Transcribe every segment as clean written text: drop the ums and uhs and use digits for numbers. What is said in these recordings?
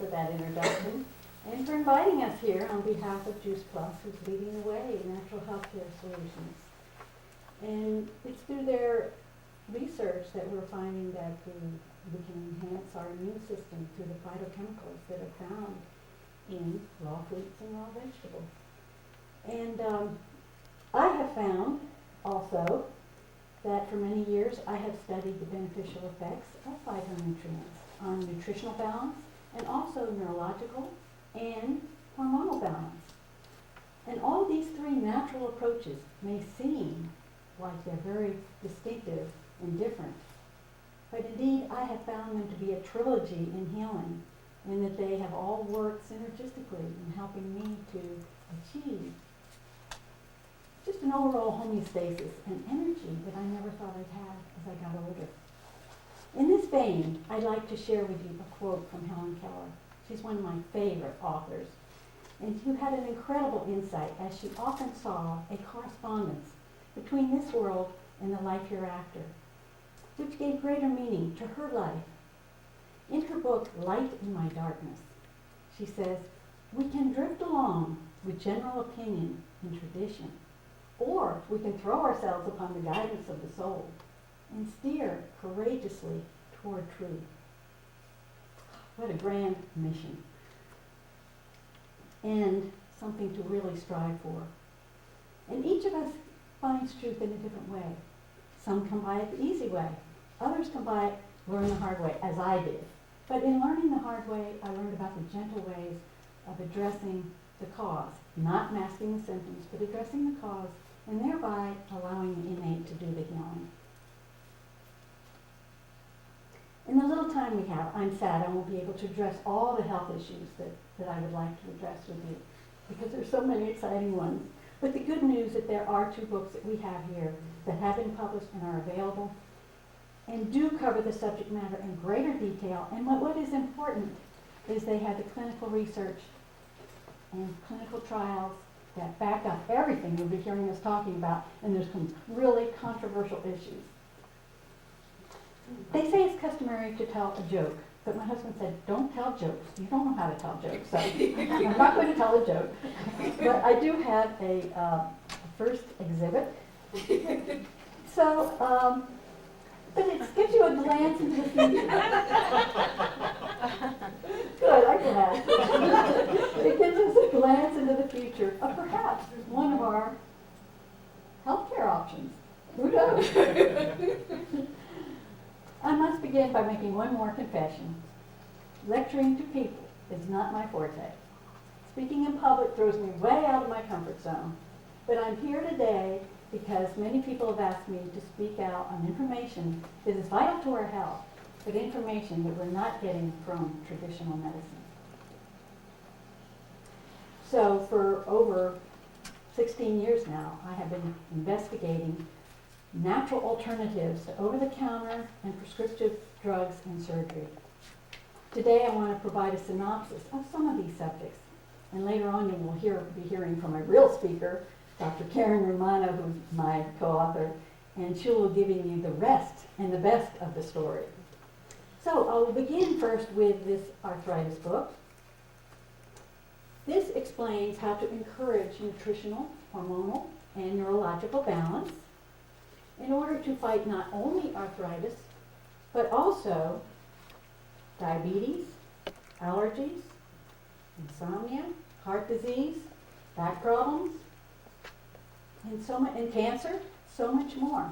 for that introduction and for inviting us here on behalf of Juice Plus, who's leading the way in natural healthcare solutions. And it's through their research that we're finding that we can enhance our immune system through the phytochemicals that are found in raw fruits and raw vegetables. And I have found also that for many years I have studied the beneficial effects of phytonutrients on nutritional balance and also neurological and hormonal balance. And all these three natural approaches may seem like they're very distinctive and different, but indeed I have found them to be a trilogy in healing, in that they have all worked synergistically in helping me to achieve just an overall homeostasis and energy that I never thought I'd have as I got older. In this vein, I'd like to share with you a quote from Helen Keller. She's one of my favorite authors, and who had an incredible insight as she often saw a correspondence between this world and the life hereafter, which gave greater meaning to her life. In her book, Light in My Darkness, she says, "We can drift along with general opinion and tradition, or we can throw ourselves upon the guidance of the soul and steer courageously toward truth." What a grand mission, and something to really strive for. And each of us finds truth in a different way. Some come by it the easy way. Others come by it, learn the hard way, as I did. But in learning the hard way, I learned about the gentle ways of addressing the cause, not masking the symptoms, but addressing the cause, and thereby allowing the innate to do the healing. In the little time we have, I'm sad I won't be able to address all the health issues that I would like to address with you, because there's so many exciting ones. But the good news is that there are 2 books that we have here that have been published and are available, and do cover the subject matter in greater detail. And what is important is they have the clinical research and clinical trials that back up everything you'll be hearing us talking about, and there's some really controversial issues. They say it's customary to tell a joke, but my husband said, don't tell jokes. You don't know how to tell jokes, so I'm not going to tell a joke. But I do have a first exhibit. So, but it gives you a glance into the future. Good, I'm glad. It gives us a glance into the future of perhaps one of our healthcare options. Who knows? I must begin by making one more confession. Lecturing to people is not my forte. Speaking in public throws me way out of my comfort zone. But I'm here today because many people have asked me to speak out on information that is vital to our health, but information that we're not getting from traditional medicine. So for over 16 years now, I have been investigating natural alternatives to over-the-counter and prescriptive drugs and surgery. Today I want to provide a synopsis of some of these subjects, and later on you will be hearing from a real speaker, Dr. Karen Romano, who's my co-author, and she will be giving you the rest and the best of the story. So I'll begin first with this arthritis book. This explains how to encourage nutritional, hormonal, and neurological balance in order to fight not only arthritis, but also diabetes, allergies, insomnia, heart disease, back problems, and cancer, so much more.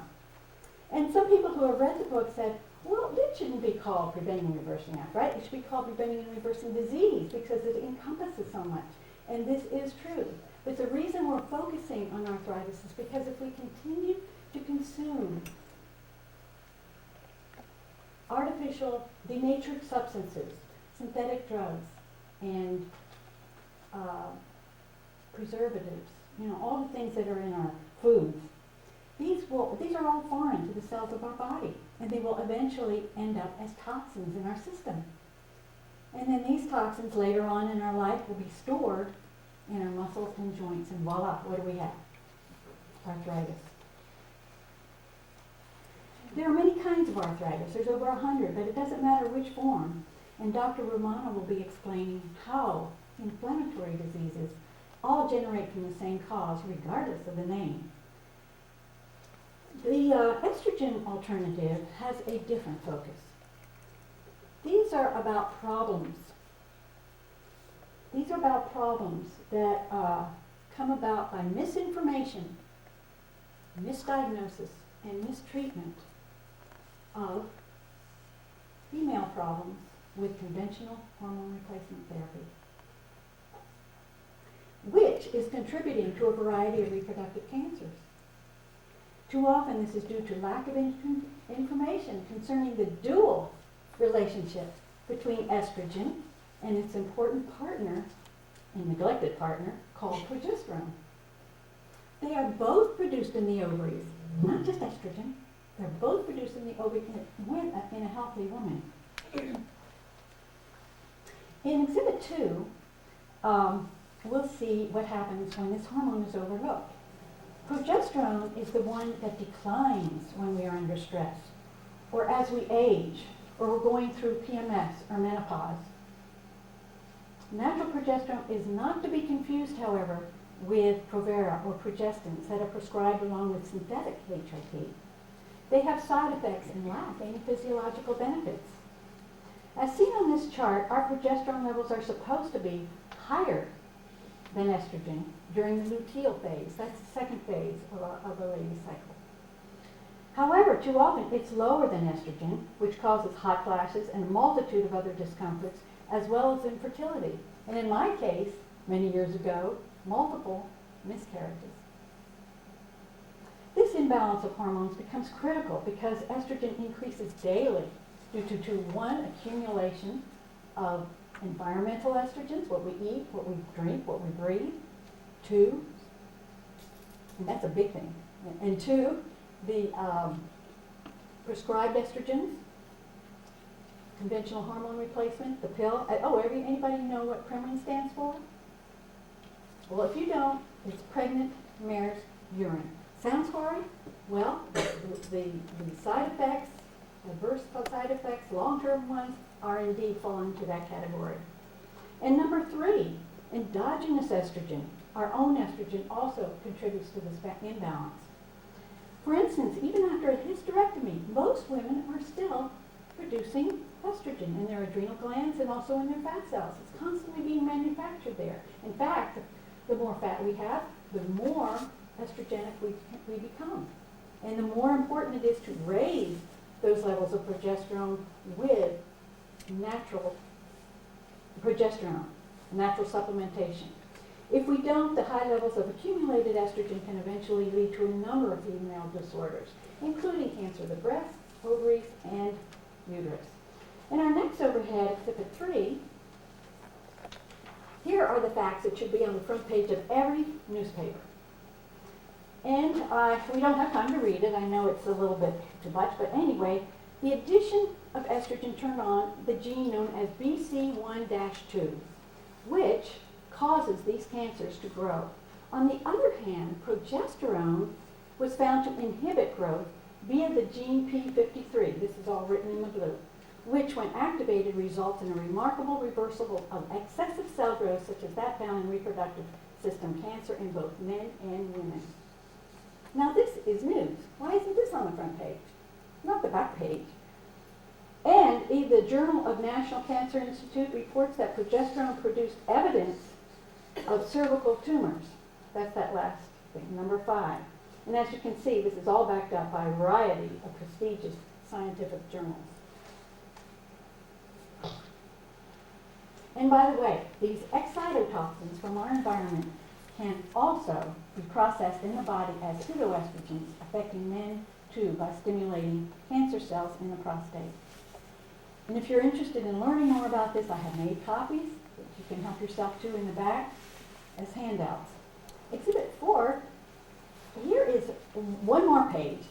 And some people who have read the book said, well, it shouldn't be called Preventing and Reversing Arthritis. It should be called Preventing and Reversing Disease because it encompasses so much. And this is true. But the reason we're focusing on arthritis is because if we continue to consume artificial, denatured substances, synthetic drugs, and preservatives, all the things that are in our foods, these are all foreign to the cells of our body, and they will eventually end up as toxins in our system. And then these toxins later on in our life will be stored in our muscles and joints, and voila, what do we have? Arthritis. There are many kinds of arthritis. There's over 100, but it doesn't matter which form. and Dr. Romano will be explaining how inflammatory diseases all generate from the same cause, regardless of the name. The estrogen alternative has a different focus. These are about problems. These are about problems that come about by misinformation, misdiagnosis, and mistreatment of female problems with conventional hormone replacement therapy, which is contributing to a variety of reproductive cancers. Too often this is due to lack of information concerning the dual relationship between estrogen and its important partner, a neglected partner, called progesterone. They are both produced in the ovaries, not just estrogen. They're both produced in the ovaries in a healthy woman. In Exhibit 2, we'll see what happens when this hormone is overlooked. Progesterone is the one that declines when we are under stress, or as we age, or we're going through PMS or menopause. Natural progesterone is not to be confused, however, with Provera or progestins that are prescribed along with synthetic HRT. They have side effects and lack any physiological benefits. As seen on this chart, our progesterone levels are supposed to be higher than estrogen during the luteal phase. That's the second phase of a lady's cycle. However, too often it's lower than estrogen, which causes hot flashes and a multitude of other discomforts, as well as infertility. And in my case, many years ago, multiple miscarriages. This imbalance of hormones becomes critical because estrogen increases daily due to one, accumulation of environmental estrogens, what we eat, what we drink, what we breathe. Two, and that's a big thing. And two, the prescribed estrogens, conventional hormone replacement, the pill. Anybody know what Kremlin stands for? Well, if you don't, it's pregnant mare's urine. Sounds horrid? Well, the side effects, adverse side effects, long-term ones, are indeed fall into that category. And number 3, endogenous estrogen, our own estrogen, also contributes to this imbalance. For instance, even after a hysterectomy, most women are still producing estrogen in their adrenal glands and also in their fat cells. It's constantly being manufactured there. In fact, the more fat we have, the more estrogenic we become. And the more important it is to raise those levels of progesterone with natural progesterone, natural supplementation. If we don't, the high levels of accumulated estrogen can eventually lead to a number of female disorders, including cancer of the breast, ovaries, and uterus. In our next overhead, Exhibit 3, here are the facts that should be on the front page of every newspaper. And we don't have time to read it. I know it's a little bit too much, but anyway, the addition of estrogen turned on the gene known as BC1-2, which causes these cancers to grow. On the other hand, progesterone was found to inhibit growth via the gene P53, this is all written in the blue, which when activated results in a remarkable reversal of excessive cell growth such as that found in reproductive system cancer in both men and women. Now this is news. Why isn't this on the front page? Not the back page. And the Journal of National Cancer Institute reports that progesterone produced evidence of cervical tumors. That's that last thing, number 5. And as you can see, this is all backed up by a variety of prestigious scientific journals. And by the way, these excitotoxins from our environment can also be processed in the body as pseudoestrogens, affecting men too by stimulating cancer cells in the prostate. And if you're interested in learning more about this, I have made copies that you can help yourself to in the back as handouts. Exhibit 4, here is one more page.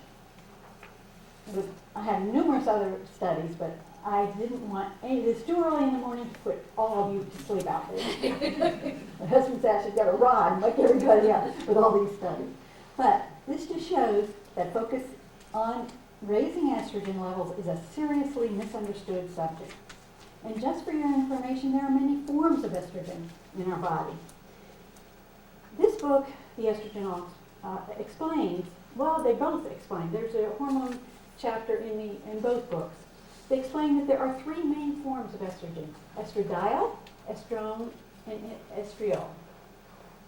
I have numerous other studies, but I didn't want any. It's too early in the morning to put all of you to sleep out there. My husband's actually got a rod like everybody else with all these studies. But this just shows that focus on raising estrogen levels is a seriously misunderstood subject. And just for your information, there are many forms of estrogen in our body. This book, The Estrogen explains, well, they both explain. There's a hormone chapter in both books. They explain that there are three main forms of estrogen: estradiol, estrone, and estriol.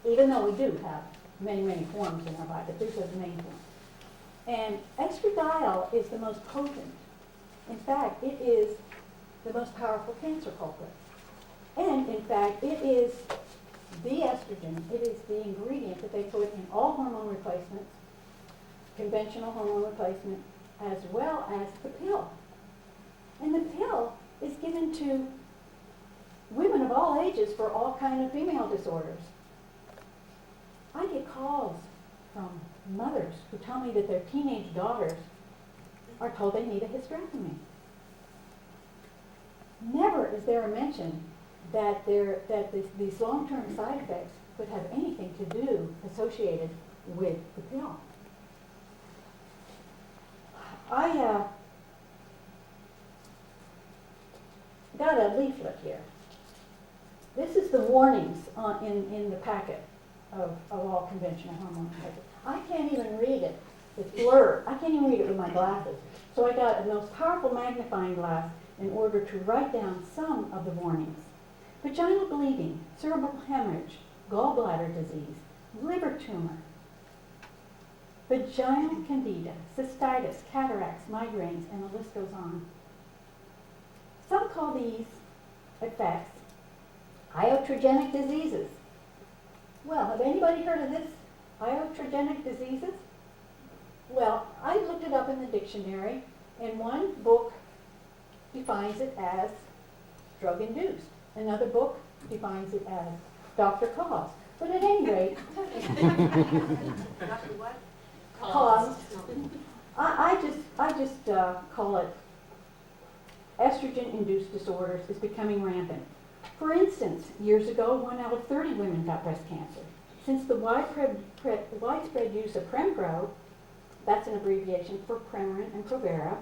Even though we do have many, many forms in our body, but these are the main forms. And estradiol is the most potent. In fact, it is the most powerful cancer culprit. And in fact, it is the estrogen, it is the ingredient that they put in all hormone replacements, conventional hormone replacement, as well as the pill. And the pill is given to women of all ages for all kinds of female disorders. I get calls from mothers who tell me that their teenage daughters are told they need a hysterectomy. Never is there a mention that these long-term side effects could have anything to do associated with the pill. I got a leaflet here. This is the warnings in the packet of all conventional hormone therapy. I can't even read it. It's blurred. I can't even read it with my glasses. So I got a most powerful magnifying glass in order to write down some of the warnings. Vaginal bleeding, cerebral hemorrhage, gallbladder disease, liver tumor, vaginal candida, cystitis, cataracts, migraines, and the list goes on. Some call these effects iatrogenic diseases. Well, have anybody heard of this? Iatrogenic diseases? Well, I looked it up in the dictionary, and one book defines it as drug-induced. Another book defines it as doctor caused. But at any rate, Doctor what? caused. I just call it estrogen-induced disorders is becoming rampant. For instance, years ago, 1 out of 30 women got breast cancer. Since the widespread use of Prempro, that's an abbreviation for Premarin and Provera,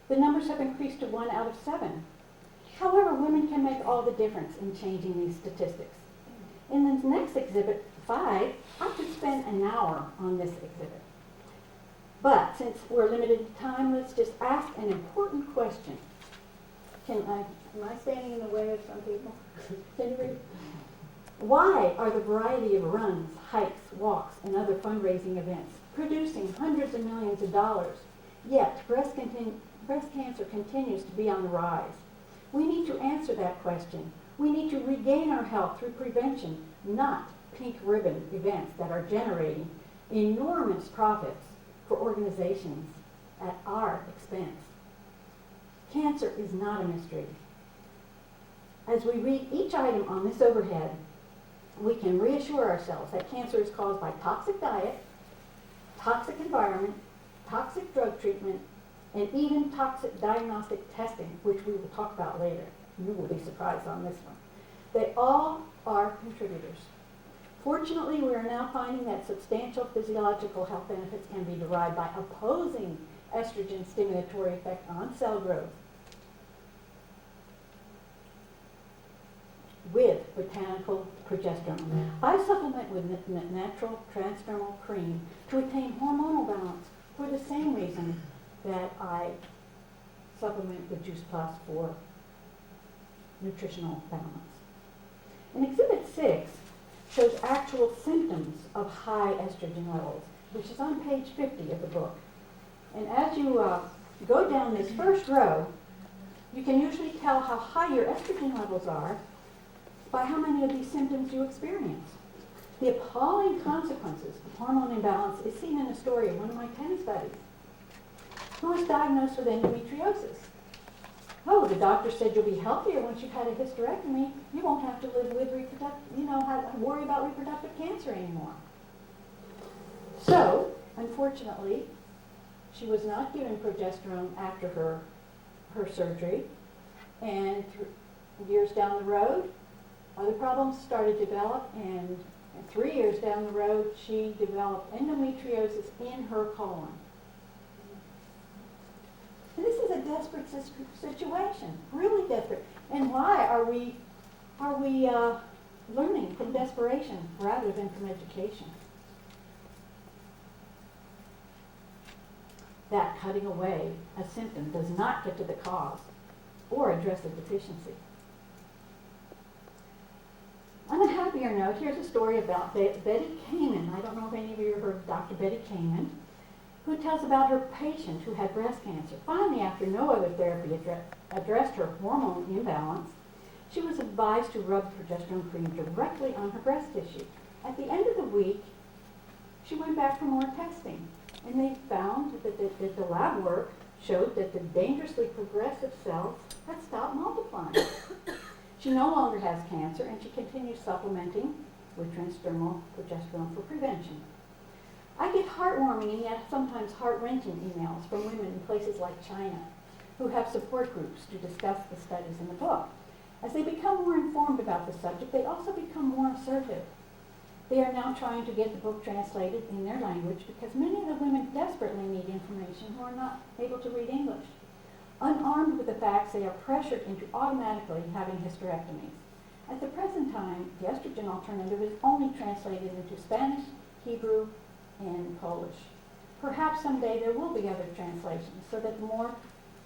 the numbers have increased to 1 out of 7. However, women can make all the difference in changing these statistics. In the next exhibit, 5, I could spend an hour on this exhibit. But since we're limited in time, let's just ask an important question. Am I standing in the way of some people? Can you read? Why are the variety of runs, hikes, walks, and other fundraising events producing hundreds of millions of dollars, yet breast cancer continues to be on the rise? We need to answer that question. We need to regain our health through prevention, not pink ribbon events that are generating enormous profits for organizations at our expense. Cancer is not a mystery. As we read each item on this overhead, we can reassure ourselves that cancer is caused by toxic diet, toxic environment, toxic drug treatment, and even toxic diagnostic testing, which we will talk about later. You will be surprised on this one. They all are contributors. Fortunately, we are now finding that substantial physiological health benefits can be derived by opposing estrogen stimulatory effect on cell growth with botanical progesterone. I supplement with natural transdermal cream to attain hormonal balance for the same reason that I supplement with Juice Plus for nutritional balance. And Exhibit 6 shows actual symptoms of high estrogen levels, which is on page 50 of the book. And as you go down this first row, you can usually tell how high your estrogen levels are by how many of these symptoms you experience. The appalling consequences of hormone imbalance is seen in a story in one of my 10 studies. Who was diagnosed with endometriosis? Oh, the doctor said you'll be healthier once you've had a hysterectomy. You won't have to live with worry about reproductive cancer anymore. So, unfortunately, she was not given progesterone after her surgery, and years down the road, other problems started to develop, and 3 years down the road, she developed endometriosis in her colon. And this is a desperate situation, really desperate. And why are we learning from desperation rather than from education? That cutting away a symptom does not get to the cause or address a deficiency. On a happier note, here's a story about Betty Kamen. I don't know if any of you have heard of Dr. Betty Kamen, who tells about her patient who had breast cancer. Finally, after no other therapy addressed her hormone imbalance, she was advised to rub progesterone cream directly on her breast tissue. At the end of the week, she went back for more testing, and they found that the lab work showed that the dangerously progressive cells had stopped multiplying. She no longer has cancer, and she continues supplementing with transdermal progesterone for prevention. I get heartwarming and yet sometimes heart-wrenching emails from women in places like China who have support groups to discuss the studies in the book. As they become more informed about the subject, they also become more assertive. They are now trying to get the book translated in their language because many of the women desperately need information who are not able to read English. Unarmed with the facts, they are pressured into automatically having hysterectomies. At the present time, the estrogen alternative is only translated into Spanish, Hebrew, and Polish. Perhaps someday there will be other translations so that more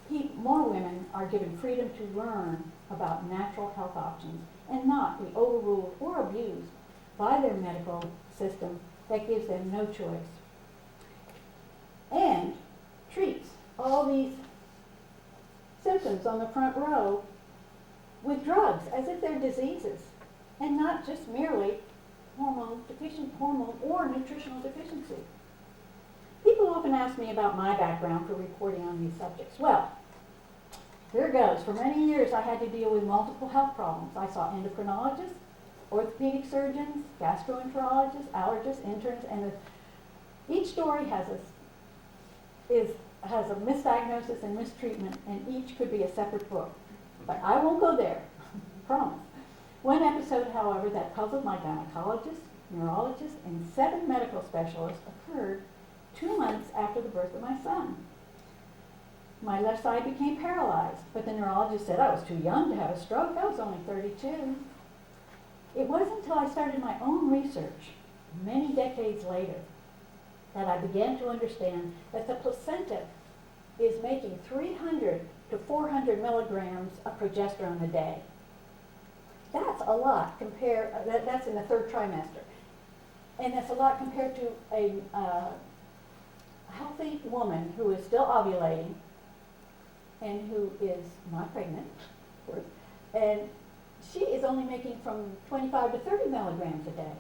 women are given freedom to learn about natural health options and not be overruled or abused by their medical system that gives them no choice and treats all these symptoms on the front row with drugs as if they're diseases and not just merely hormone or nutritional deficiency. People often ask me about my background for reporting on these subjects. Well, here goes. For many years I had to deal with multiple health problems. I saw endocrinologists, orthopedic surgeons, gastroenterologists, allergists, interns, and each story has a misdiagnosis and mistreatment, and each could be a separate book. But I won't go there, promise. One episode, however, that puzzled my gynecologist, neurologist, and 7 medical specialists occurred 2 months after the birth of my son. My left side became paralyzed, but the neurologist said I was too young to have a stroke. I was only 32. It wasn't until I started my own research, many decades later, that I began to understand that the placenta is making 300 to 400 milligrams of progesterone a day. That's a lot that's in the 3rd trimester. And that's a lot compared to a healthy woman who is still ovulating and who is not pregnant, of course, and she is only making from 25 to 30 milligrams a day.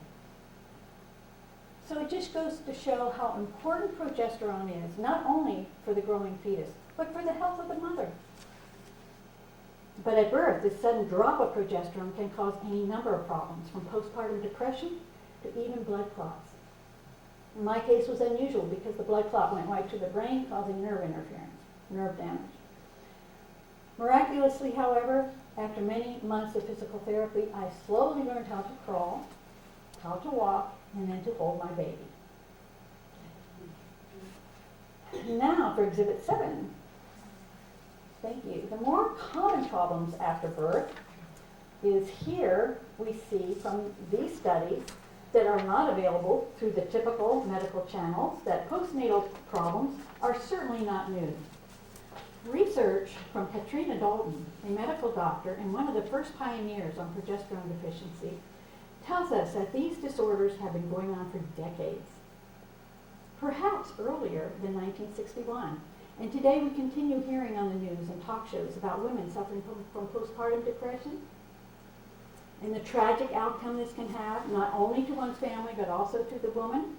So it just goes to show how important progesterone is, not only for the growing fetus, but for the health of the mother. But at birth, this sudden drop of progesterone can cause any number of problems, from postpartum depression to even blood clots. My case was unusual because the blood clot went right to the brain, causing nerve interference, nerve damage. Miraculously, however, after many months of physical therapy, I slowly learned how to crawl, how to walk, and then to hold my baby. Now for Exhibit 7. Thank you. The more common problems after birth is here we see from these studies that are not available through the typical medical channels that postnatal problems are certainly not new. Research from Katrina Dalton, a medical doctor and one of the first pioneers on progesterone deficiency, tells us that these disorders have been going on for decades, perhaps earlier than 1961. And today we continue hearing on the news and talk shows about women suffering from postpartum depression and the tragic outcome this can have, not only to one's family, but also to the woman.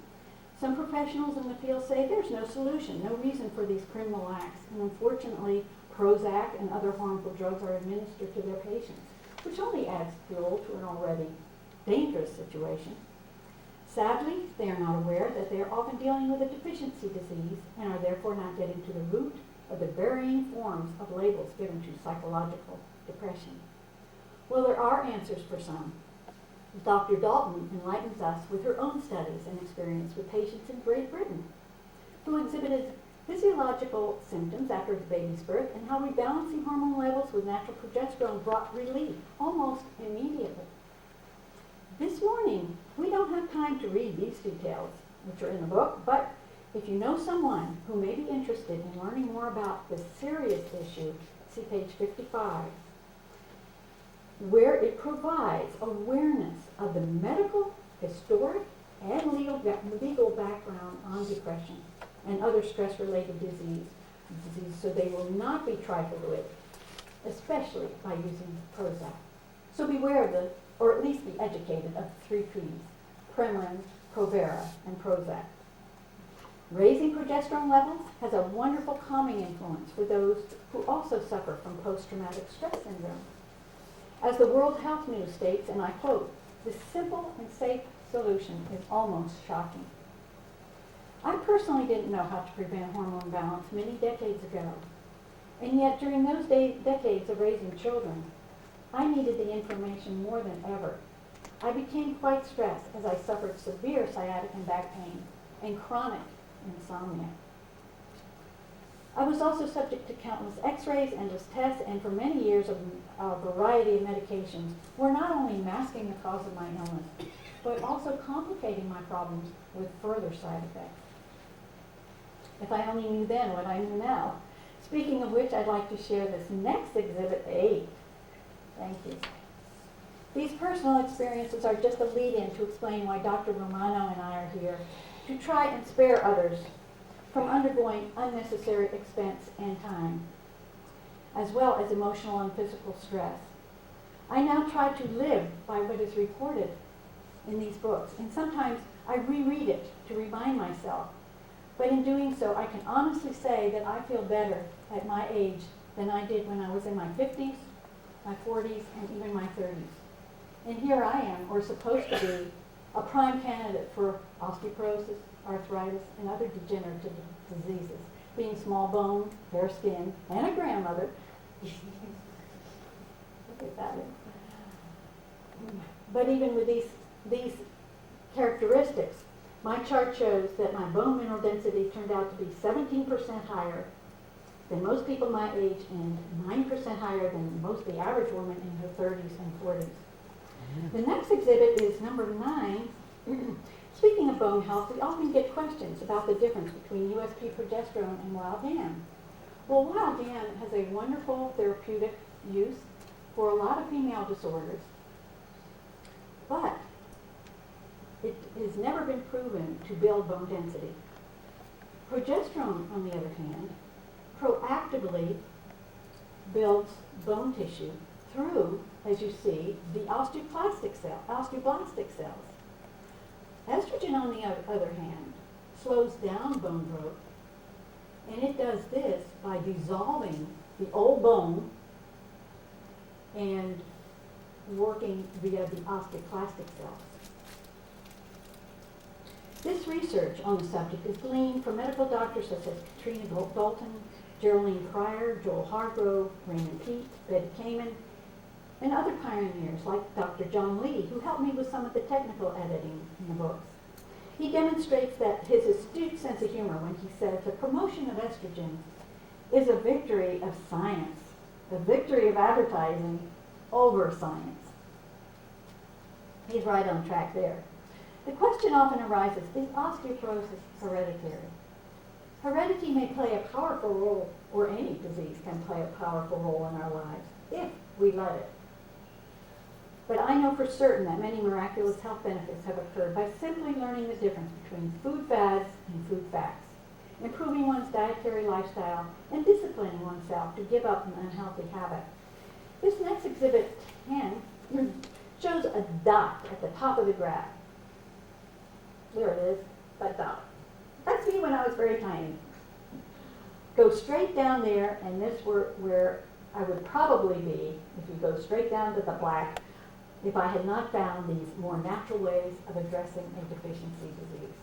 Some professionals in the field say there's no solution, no reason for these criminal acts. And unfortunately, Prozac and other harmful drugs are administered to their patients, which only adds fuel to an already dangerous situation. Sadly, they are not aware that they are often dealing with a deficiency disease and are therefore not getting to the root of the varying forms of labels given to psychological depression. Well, there are answers for some. Dr. Dalton enlightens us with her own studies and experience with patients in Great Britain who exhibited physiological symptoms after the baby's birth, and how rebalancing hormone levels with natural progesterone brought relief almost immediately. This morning, we don't have time to read these details, which are in the book, but if you know someone who may be interested in learning more about this serious issue, see page 55, where it provides awareness of the medical, historic, and legal background on depression and other stress-related disease, so they will not be trifled with, especially by using Prozac. So beware of or at least be educated of the 3 Ps, Premarin, Provera, and Prozac. Raising progesterone levels has a wonderful calming influence for those who also suffer from post-traumatic stress syndrome. As the World Health News states, and I quote, "This simple and safe solution is almost shocking." I personally didn't know how to prevent hormone imbalance many decades ago, and yet during those decades of raising children, I needed the information more than ever. I became quite stressed as I suffered severe sciatic and back pain and chronic insomnia. I was also subject to countless x-rays, endless tests, and for many years a variety of medications were not only masking the cause of my illness, but also complicating my problems with further side effects. If I only knew then what I know now. Speaking of which, I'd like to share this next Exhibit 8. Thank you. These personal experiences are just a lead-in to explain why Dr. Romano and I are here, to try and spare others from undergoing unnecessary expense and time, as well as emotional and physical stress. I now try to live by what is reported in these books, and sometimes I reread it to remind myself. But in doing so, I can honestly say that I feel better at my age than I did when I was in my 50s, my 40s, and even my 30s. And here I am, or supposed to be, a prime candidate for osteoporosis, arthritis, and other degenerative diseases, being small bone, fair skin, and a grandmother. Look at that. But even with these characteristics, my chart shows that my bone mineral density turned out to be 17% higher than most people my age and 9% higher than most the average woman in her 30s and 40s. The next exhibit is number 9. Speaking of bone health, we often get questions about the difference between USP progesterone and wild yam. Well, wild yam has a wonderful therapeutic use for a lot of female disorders, but it has never been proven to build bone density. Progesterone, on the other hand, proactively builds bone tissue through, as you see, the osteoblastic cells. Estrogen, on the other hand, slows down bone growth, and it does this by dissolving the old bone and working via the osteoclastic cells. This research on the subject is gleaned from medical doctors such as Katrina Dalton, Geraldine Pryor, Joel Hargrove, Raymond Peet, Betty Kamen, and other pioneers like Dr. John Lee, who helped me with some of the technical editing in the books. He demonstrates that his astute sense of humor when he says the promotion of estrogen is a victory of science, a victory of advertising over science. He's right on track there. The question often arises, is osteoporosis hereditary? Heredity may play a powerful role, or any disease can play a powerful role in our lives, if we let it. But I know for certain that many miraculous health benefits have occurred by simply learning the difference between food fads and food facts, improving one's dietary lifestyle, and disciplining oneself to give up an unhealthy habit. This next exhibit 10 shows a dot at the top of the graph. There it is, that dot. That's me when I was very tiny. Go straight down there, and this where I would probably be if you go straight down to the black if I had not found these more natural ways of addressing a deficiency disease.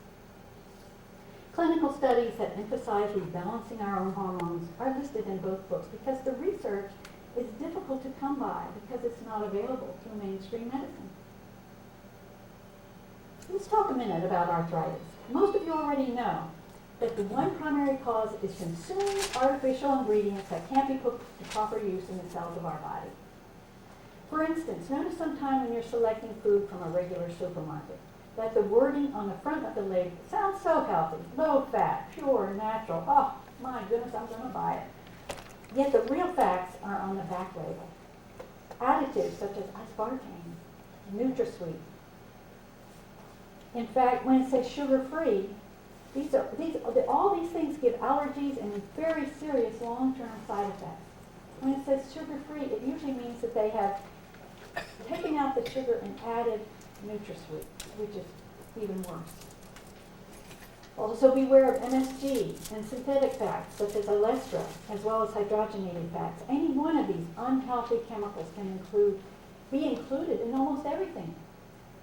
Clinical studies that emphasize rebalancing our own hormones are listed in both books because the research is difficult to come by because it's not available through mainstream medicine. Let's talk a minute about arthritis. Most of you already know that the one primary cause is consuming artificial ingredients that can't be put to proper use in the cells of our body. For instance, notice sometime when you're selecting food from a regular supermarket that the wording on the front of the label sounds so healthy, low fat, pure, natural. Oh, my goodness, I'm going to buy it. Yet the real facts are on the back label. Additives such as aspartame, NutraSweet. In fact, when it says sugar-free, all these things give allergies and very serious long-term side effects. When it says sugar-free, it usually means that they have taken out the sugar and added NutraSweet, which is even worse. Also beware of MSG and synthetic fats such as olestra, as well as hydrogenated fats. Any one of these unhealthy chemicals can be included in almost everything.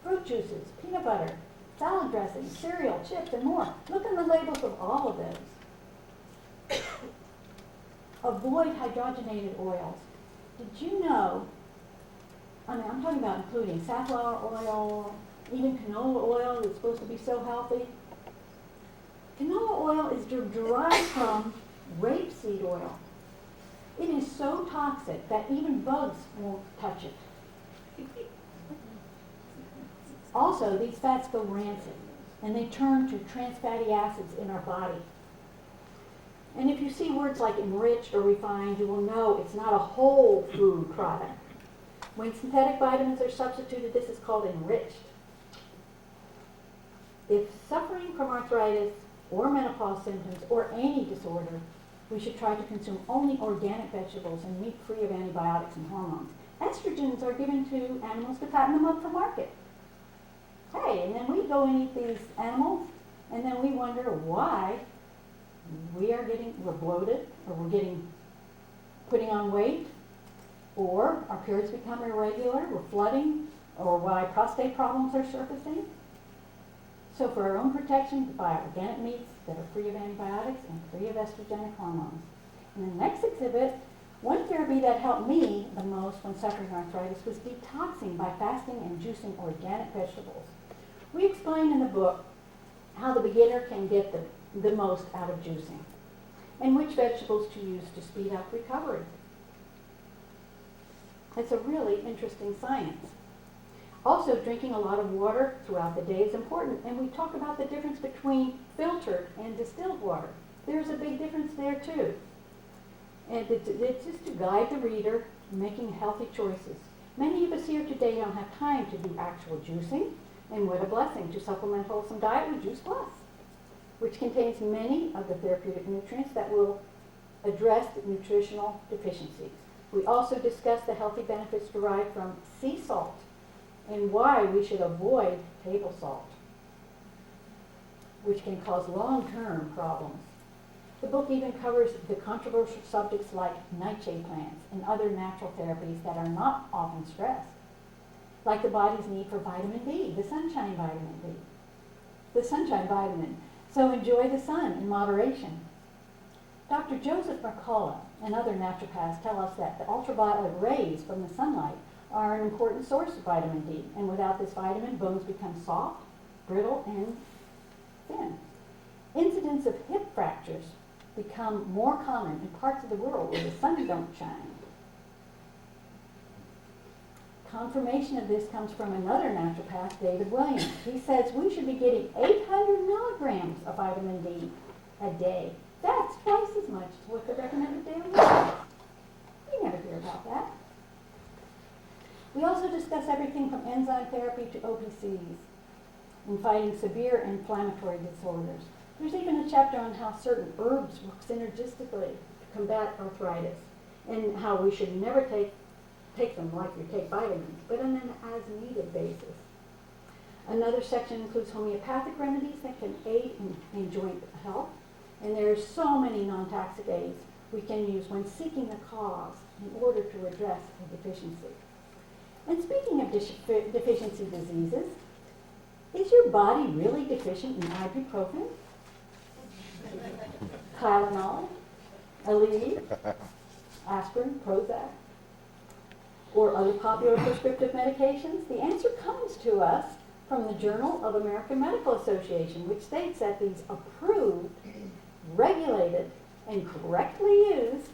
Fruit juices, peanut butter, salad dressing, cereal, chips, and more. Look in the labels of all of those. Avoid hydrogenated oils. Did you know, I'm talking about including safflower oil, even canola oil that's supposed to be so healthy. Canola oil is derived from rapeseed oil. It is so toxic that even bugs won't touch it. Also, these fats go rancid, and they turn to trans fatty acids in our body. And if you see words like enriched or refined, you will know it's not a whole food product. When synthetic vitamins are substituted, this is called enriched. If suffering from arthritis or menopause symptoms or any disorder, we should try to consume only organic vegetables and meat free of antibiotics and hormones. Estrogens are given to animals to fatten them up for market. Hey, and then we go and eat these animals, and then we wonder why we're bloated, or putting on weight, or our periods become irregular, we're flooding, or why prostate problems are surfacing. So for our own protection, buy organic meats that are free of antibiotics and free of estrogenic hormones. In the next exhibit, one therapy that helped me the most when suffering arthritis was detoxing by fasting and juicing organic vegetables. We explain in the book how the beginner can get the most out of juicing and which vegetables to use to speed up recovery. It's a really interesting science. Also, drinking a lot of water throughout the day is important, and we talk about the difference between filtered and distilled water. There's a big difference there too. And it's just to guide the reader in making healthy choices. Many of us here today don't have time to do actual juicing, and what a blessing to supplement wholesome diet with Juice Plus, which contains many of the therapeutic nutrients that will address the nutritional deficiencies. We also discuss the healthy benefits derived from sea salt and why we should avoid table salt, which can cause long-term problems. The book even covers the controversial subjects like nightshade plants and other natural therapies that are not often stressed, like the body's need for vitamin D, the sunshine vitamin D, the sunshine vitamin. So enjoy the sun in moderation. Dr. Joseph McCullough and other naturopaths tell us that the ultraviolet rays from the sunlight are an important source of vitamin D, and without this vitamin, bones become soft, brittle, and thin. Incidents of hip fractures become more common in parts of the world where the sun don't shine. Confirmation of this comes from another naturopath, David Williams. He says we should be getting 800 milligrams of vitamin D a day. That's twice as much as what the recommended daily is. You never hear about that. We also discuss everything from enzyme therapy to OPCs in fighting severe inflammatory disorders. There's even a chapter on how certain herbs work synergistically to combat arthritis, and how we should never take them like we take vitamins, but on an as-needed basis. Another section includes homeopathic remedies that can aid in joint health, and there are so many non-toxic aids we can use when seeking the cause in order to address a deficiency. And speaking of deficiency diseases, is your body really deficient in ibuprofen, Tylenol, Aleve, aspirin, Prozac, or other popular prescriptive medications? The answer comes to us from the Journal of American Medical Association, which states that these approved regulated and correctly used,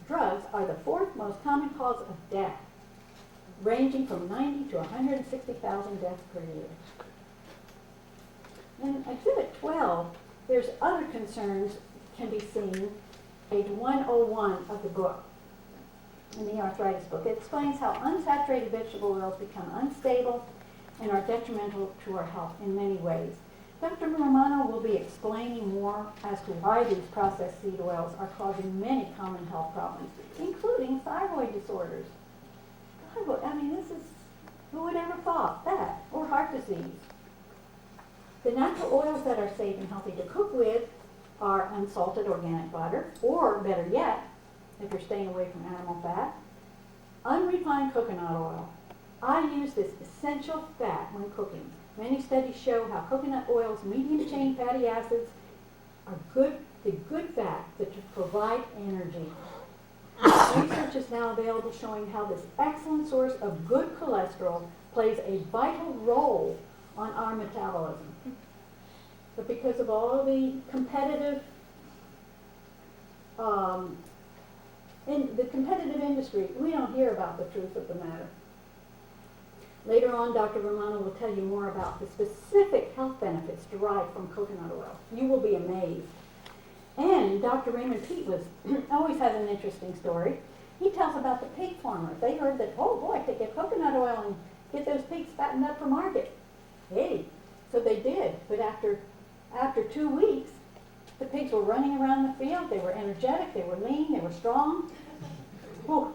drugs are the fourth most common cause of death, ranging from 90 to 160,000 deaths per year. In Exhibit 12, there's other concerns can be seen, page 101 of the book, in the arthritis book. It explains how unsaturated vegetable oils become unstable and are detrimental to our health in many ways. Dr. Romano will be explaining more as to why these processed seed oils are causing many common health problems, including thyroid disorders. I mean, this is, who would ever thought that? Or heart disease. The natural oils that are safe and healthy to cook with are unsalted organic butter, or better yet, if you're staying away from animal fat, unrefined coconut oil. I use this essential fat when cooking. Many studies show how coconut oil's medium-chain fatty acids are the good fat that provide energy. Research is now available showing how this excellent source of good cholesterol plays a vital role on our metabolism. But because of all the competitive in the competitive industry, we don't hear about the truth of the matter. Later on, Dr. Romano will tell you more about the specific health benefits derived from coconut oil. You will be amazed. And Dr. Raymond Pete always has an interesting story. He tells about the pig farmers. They heard that, oh boy, they get coconut oil and get those pigs fattened up for market. Hey, so they did. But after 2 weeks, the pigs were running around the field. They were energetic, they were lean, they were strong. Whew.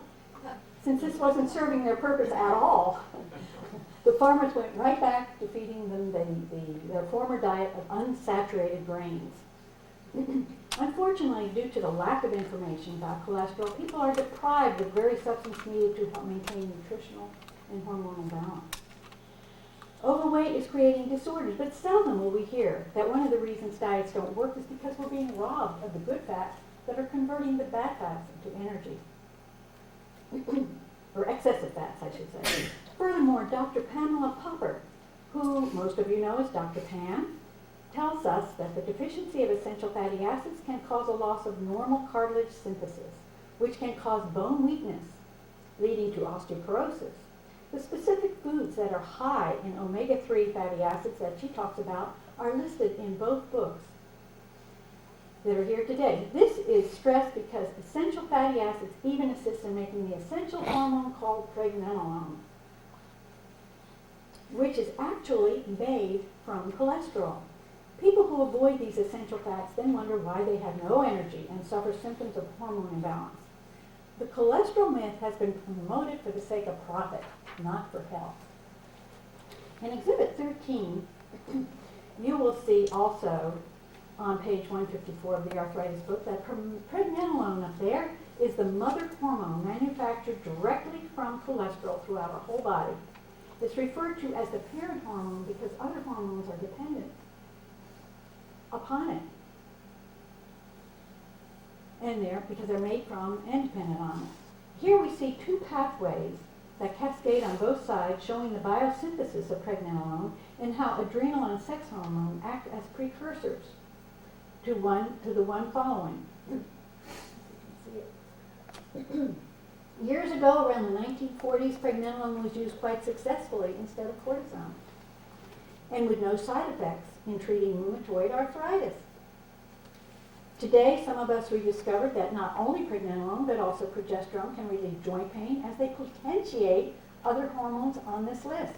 Since this wasn't serving their purpose at all, the farmers went right back to feeding them their former diet of unsaturated grains. Unfortunately, due to the lack of information about cholesterol, people are deprived of the very substance needed to help maintain nutritional and hormonal balance. Overweight is creating disorders, but seldom will we hear that one of the reasons diets don't work is because we're being robbed of the good fats that are converting the bad fats into energy. Or excessive fats, I should say. Furthermore, Dr. Pamela Popper, who most of you know as Dr. Pam, tells us that the deficiency of essential fatty acids can cause a loss of normal cartilage synthesis, which can cause bone weakness, leading to osteoporosis. The specific foods that are high in omega-3 fatty acids that she talks about are listed in both books that are here today. This is stressed because essential fatty acids even assist in making the essential hormone called pregnenolone, which is actually made from cholesterol. People who avoid these essential fats then wonder why they have no energy and suffer symptoms of hormone imbalance. The cholesterol myth has been promoted for the sake of profit, not for health. In Exhibit 13, you will see also on page 154 of the arthritis book that pregnenolone up there is the mother hormone manufactured directly from cholesterol throughout our whole body. It's referred to as the parent hormone because other hormones are dependent upon it. And because they're made from and dependent on it. Here we see two pathways that cascade on both sides showing the biosynthesis of pregnenolone and how adrenal and sex hormone act as precursors to the one following. Years ago, around the 1940s, pregnenolone was used quite successfully instead of cortisone, and with no side effects in treating rheumatoid arthritis. Today, some of us rediscovered that not only pregnenolone, but also progesterone can relieve joint pain as they potentiate other hormones on this list.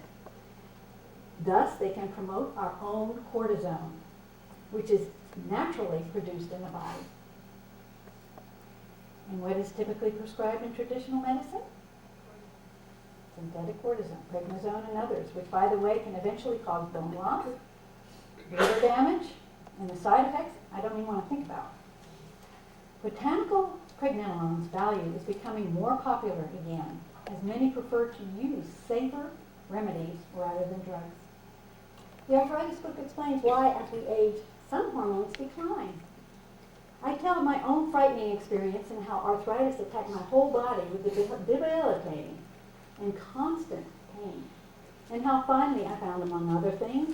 Thus, they can promote our own cortisone, which is naturally produced in the body. And what is typically prescribed in traditional medicine? Synthetic cortisone, prednisone, and others, which, by the way, can eventually cause bone loss, liver damage, and the side effects I don't even want to think about. Botanical pregnenolone's value is becoming more popular again, as many prefer to use safer remedies rather than drugs. The arthritis book explains why, as we age, some hormones decline. I tell of my own frightening experience and how arthritis attacked my whole body with debilitating and constant pain, and how finally I found, among other things,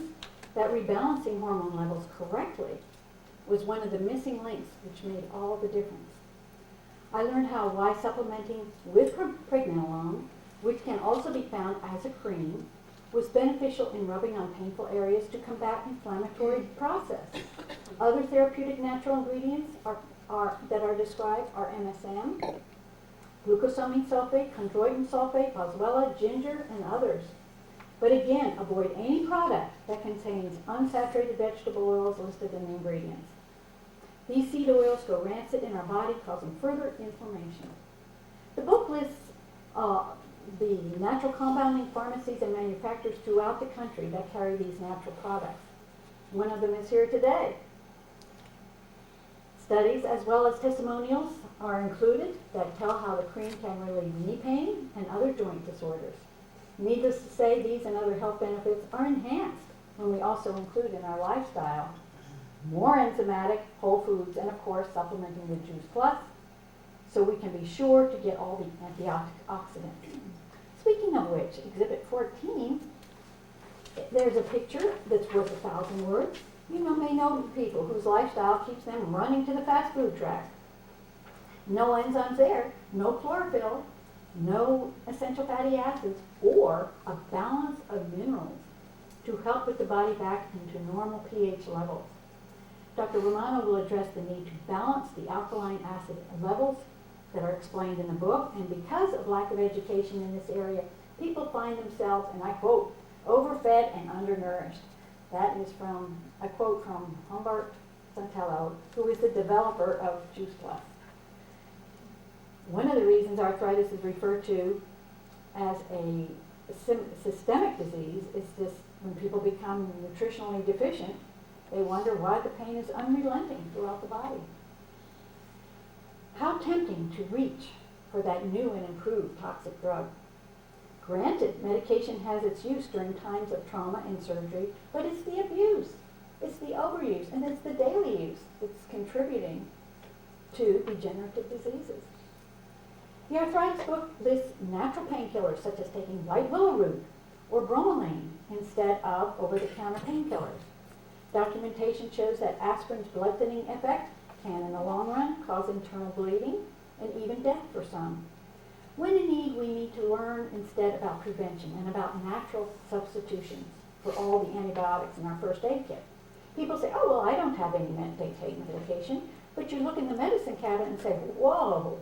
that rebalancing hormone levels correctly was one of the missing links which made all the difference. I learned why supplementing with pregnenolone, which can also be found as a cream, was beneficial in rubbing on painful areas to combat inflammatory process. Other therapeutic natural ingredients that are described are MSM, glucosamine sulfate, chondroitin sulfate, boswellia, ginger, and others. But again, avoid any product that contains unsaturated vegetable oils listed in the ingredients. These seed oils go rancid in our body, causing further inflammation. The book lists the natural compounding pharmacies and manufacturers throughout the country that carry these natural products. One of them is here today. Studies as well as testimonials are included that tell how the cream can relieve knee pain and other joint disorders. Needless to say, these and other health benefits are enhanced when we also include in our lifestyle more enzymatic, whole foods, and of course supplementing with Juice Plus, so we can be sure to get all the antioxidants. Speaking of which, Exhibit 14, there's a picture that's worth 1,000 words. You may know people whose lifestyle keeps them running to the fast food track. No enzymes there, no chlorophyll, no essential fatty acids, or a balance of minerals to help put the body back into normal pH levels. Dr. Romano will address the need to balance the alkaline acid levels that are explained in the book, and because of lack of education in this area, people find themselves, and I quote, overfed and undernourished. That is from a quote from Humbert Santello, who is the developer of Juice Plus. One of the reasons arthritis is referred to as a systemic disease is this: when people become nutritionally deficient, they wonder why the pain is unrelenting throughout the body. How tempting to reach for that new and improved toxic drug. Granted, medication has its use during times of trauma and surgery, but it's the abuse, it's the overuse, and it's the daily use that's contributing to degenerative diseases. The arthritis book lists natural painkillers such as taking white willow root or bromelain instead of over-the-counter painkillers. Documentation shows that aspirin's blood thinning effect can, in the long run, cause internal bleeding and even death for some. When in need, we need to learn instead about prevention and about natural substitutions for all the antibiotics in our first aid kit. People say, oh, well, I don't have any medication, but you look in the medicine cabinet and say, whoa,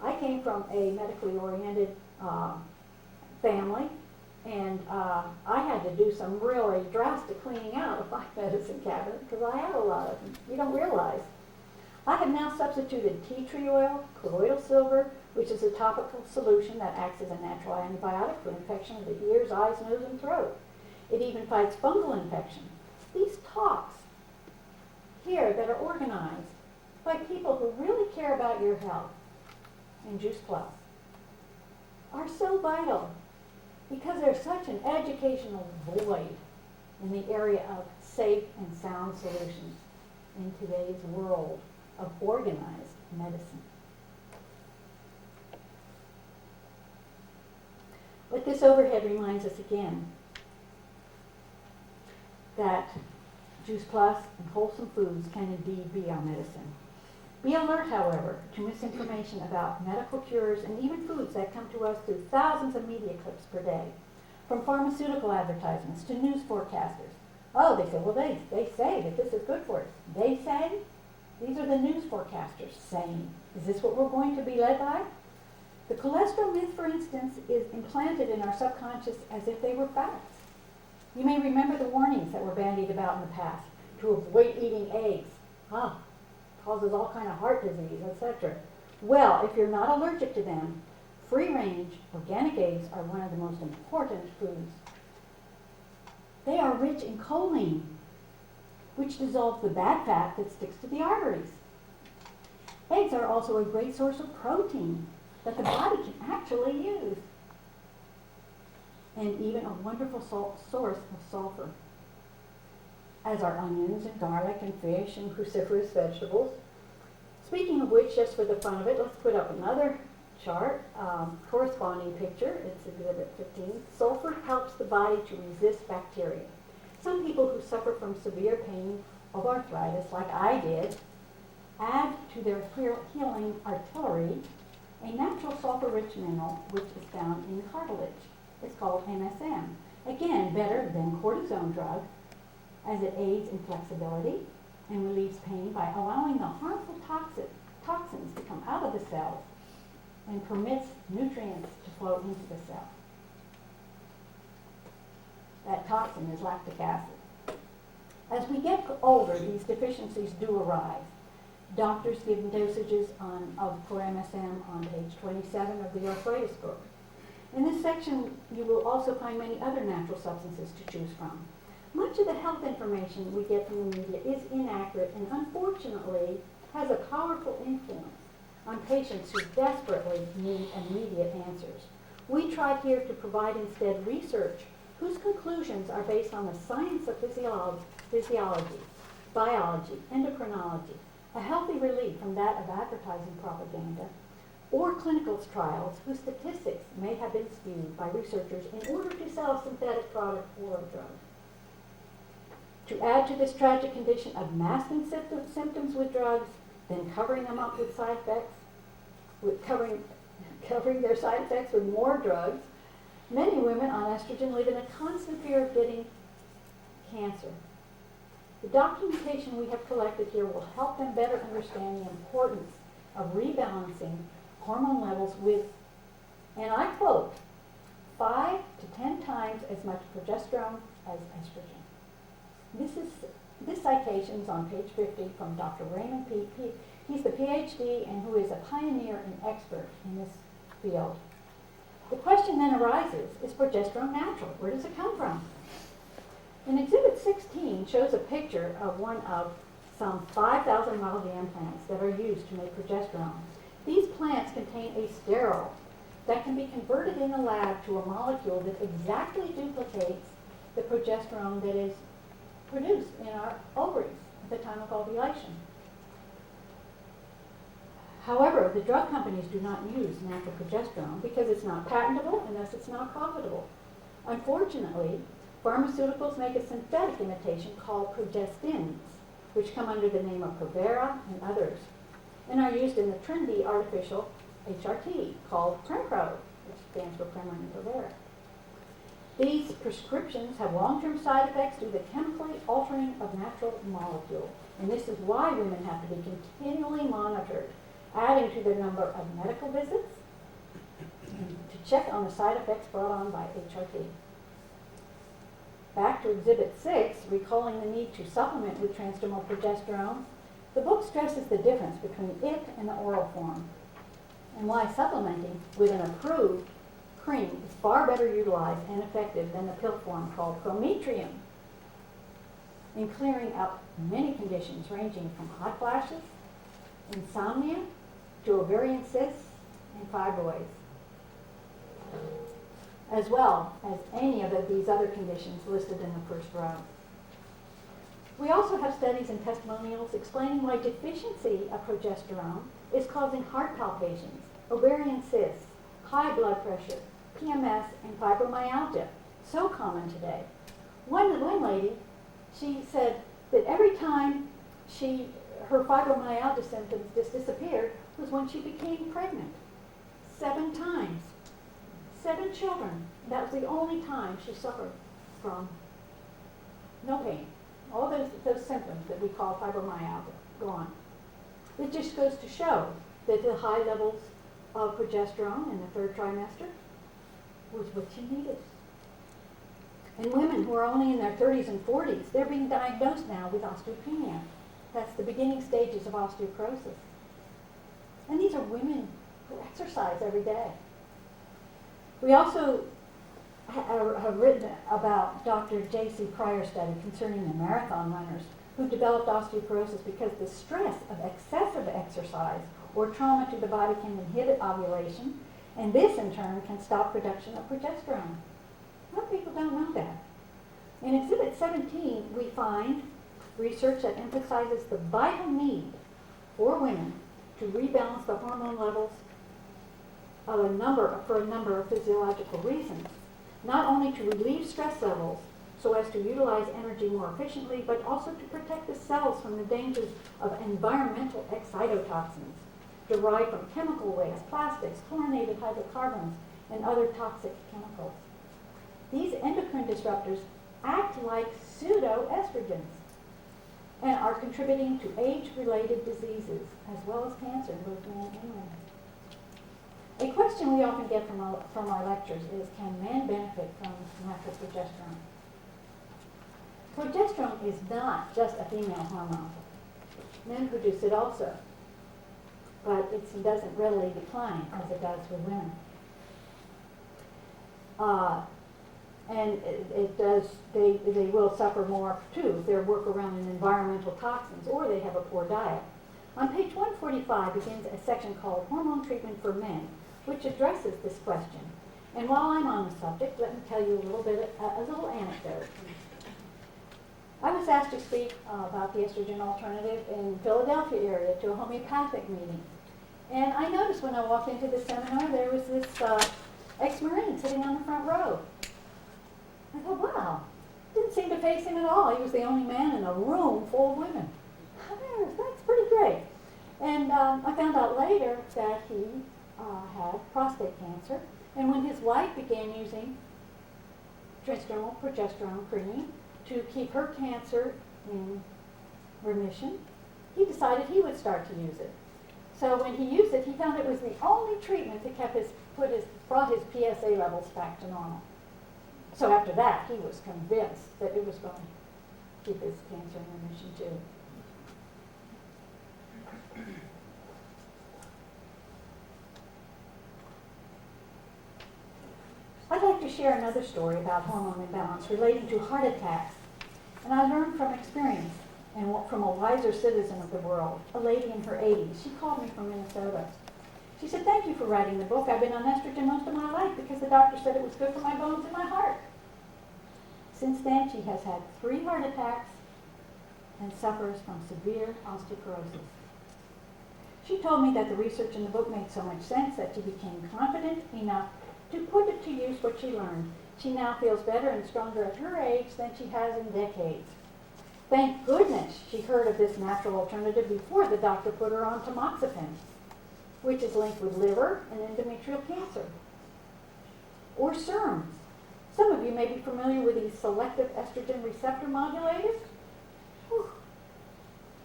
I came from a medically oriented family, and I had to do some really drastic cleaning out of my medicine cabinet because I had a lot of them. You don't realize. I have now substituted tea tree oil, colloidal silver, which is a topical solution that acts as a natural antibiotic for infection of the ears, eyes, nose, and throat. It even fights fungal infection. These talks here that are organized by people who really care about your health in Juice Plus are so vital because there's such an educational void in the area of safe and sound solutions in today's world of organized medicine. But this overhead reminds us again that Juice Plus and wholesome foods can indeed be our medicine. Be alert, however, to misinformation about medical cures and even foods that come to us through thousands of media clips per day, from pharmaceutical advertisements to news forecasters. Oh, they say, well, they say that this is good for us. They say? These are the news forecasters saying. Is this what we're going to be led by? The cholesterol myth, for instance, is implanted in our subconscious as if they were facts. You may remember the warnings that were bandied about in the past to avoid eating eggs. Causes all kind of heart disease, etc. Well, if you're not allergic to them, free-range organic eggs are one of the most important foods. They are rich in choline, which dissolves the bad fat that sticks to the arteries. Eggs are also a great source of protein that the body can actually use, and even a wonderful source of sulfur, as are onions and garlic and fish and cruciferous vegetables. Speaking of which, just for the fun of it, let's put up another chart, corresponding picture. It's Exhibit 15. Sulfur helps the body to resist bacteria. Some people who suffer from severe pain of arthritis, like I did, add to their healing artillery a natural sulfur-rich mineral which is found in cartilage. It's called MSM. Again, better than cortisone drug, as it aids in flexibility and relieves pain by allowing the harmful toxins to come out of the cells and permits nutrients to flow into the cell. That toxin is lactic acid. As we get older, these deficiencies do arise. Doctors give dosages for MSM on page 27 of the arthritis book. In this section, you will also find many other natural substances to choose from. Much of the health information we get from the media is inaccurate and unfortunately has a powerful influence on patients who desperately need immediate answers. We try here to provide instead research whose conclusions are based on the science of physiology, biology, endocrinology, a healthy relief from that of advertising propaganda, or clinical trials whose statistics may have been skewed by researchers in order to sell a synthetic product or a drug. To add to this tragic condition of masking symptoms with drugs, then covering them up with side effects, covering their side effects with more drugs, many women on estrogen live in a constant fear of getting cancer. The documentation we have collected here will help them better understand the importance of rebalancing hormone levels with, and I quote, 5 to 10 times as much progesterone as estrogen. This citation is on page 50 from Dr. Raymond P. He's the PhD and who is a pioneer and expert in this field. The question then arises, is progesterone natural? Where does it come from? And Exhibit 16 shows a picture of one of some 5,000 wild yam plants that are used to make progesterone. These plants contain a sterol that can be converted in a lab to a molecule that exactly duplicates the progesterone that is produced in our ovaries at the time of ovulation. However, the drug companies do not use natural progesterone because it's not patentable and thus it's not profitable. Unfortunately, pharmaceuticals make a synthetic imitation called progestins, which come under the name of Provera and others, and are used in the trendy artificial HRT called Prempro, which stands for Premarin and Provera. These prescriptions have long-term side effects due to the chemically altering of natural molecules, and this is why women have to be continually monitored, adding to their number of medical visits to check on the side effects brought on by HRT. Back to Exhibit 6, recalling the need to supplement with transdermal progesterone, the book stresses the difference between it and the oral form, and why supplementing with an approved cream is far better utilized and effective than the pill form called Prometrium in clearing up many conditions ranging from hot flashes, insomnia, to ovarian cysts and fibroids, as well as any of these other conditions listed in the first row. We also have studies and testimonials explaining why deficiency of progesterone is causing heart palpitations, ovarian cysts, high blood pressure, PMS, and fibromyalgia, so common today. One lady, she said that every time her fibromyalgia symptoms just disappeared was when she became pregnant. 7 times. 7 children. That was the only time she suffered from no pain. All those symptoms that we call fibromyalgia, gone. It just goes to show that the high levels of progesterone in the 3rd trimester was what she needed. And women who are only in their 30s and 40s, they're being diagnosed now with osteopenia. That's the beginning stages of osteoporosis. And these are women who exercise every day. We also have written about Dr. J.C. Pryor's study concerning the marathon runners who developed osteoporosis because the stress of excessive exercise or trauma to the body can inhibit ovulation, and this in turn can stop production of progesterone. A lot of people don't know that. In Exhibit 17, we find research that emphasizes the vital need for women to rebalance the hormone levels for a number of physiological reasons, not only to relieve stress levels, so as to utilize energy more efficiently, but also to protect the cells from the dangers of environmental excitotoxins derived from chemical waste, plastics, chlorinated hydrocarbons, and other toxic chemicals. These endocrine disruptors act like pseudoestrogens and are contributing to age-related diseases as well as cancer in both men and women. A question we often get from our lectures is, can men benefit from natural progesterone? Progesterone is not just a female hormone. Men produce it also, but it doesn't readily decline as it does with women. And it does, they will suffer more too if they're work around in environmental toxins or they have a poor diet. On page 145 begins a section called Hormone Treatment for Men, which addresses this question. And while I'm on the subject, let me tell you a little anecdote. I was asked to speak about the estrogen alternative in Philadelphia area to a homeopathic meeting. And I noticed when I walked into the seminar, there was this ex-Marine sitting on the front row. I thought, wow, didn't seem to face him at all. He was the only man in a room full of women. That's pretty great. And I found out later that he had prostate cancer. And when his wife began using transdermal progesterone cream to keep her cancer in remission, he decided he would start to use it. So when he used it, he found it was the only treatment that brought his PSA levels back to normal. So after that, he was convinced that it was going to keep his cancer in remission too. I'd like to share another story about hormone imbalance relating to heart attacks. And I learned from experience and from a wiser citizen of the world, a lady in her 80s. She called me from Minnesota. She said, "Thank you for writing the book. I've been on estrogen most of my life because the doctor said it was good for my bones and my heart." Since then, she has had 3 heart attacks and suffers from severe osteoporosis. She told me that the research in the book made so much sense that she became confident enough to put it to use what she learned. She now feels better and stronger at her age than she has in decades. Thank goodness she heard of this natural alternative before the doctor put her on tamoxifen, which is linked with liver and endometrial cancer. Or SERMs. Some of you may be familiar with these selective estrogen receptor modulators.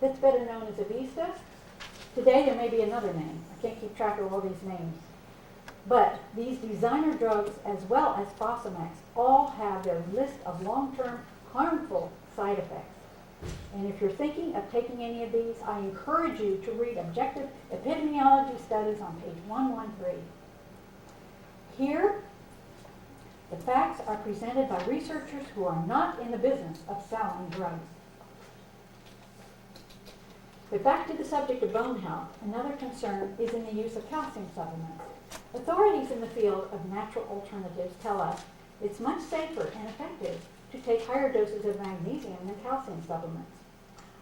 That's better known as Avista. Today there may be another name. I can't keep track of all these names. But these designer drugs, as well as Fosamax, all have their list of long-term harmful side effects. And if you're thinking of taking any of these, I encourage you to read objective epidemiology studies on page 113. Here, the facts are presented by researchers who are not in the business of selling drugs. But back to the subject of bone health, another concern is in the use of calcium supplements. Authorities in the field of natural alternatives tell us it's much safer and effective to take higher doses of magnesium than calcium supplements.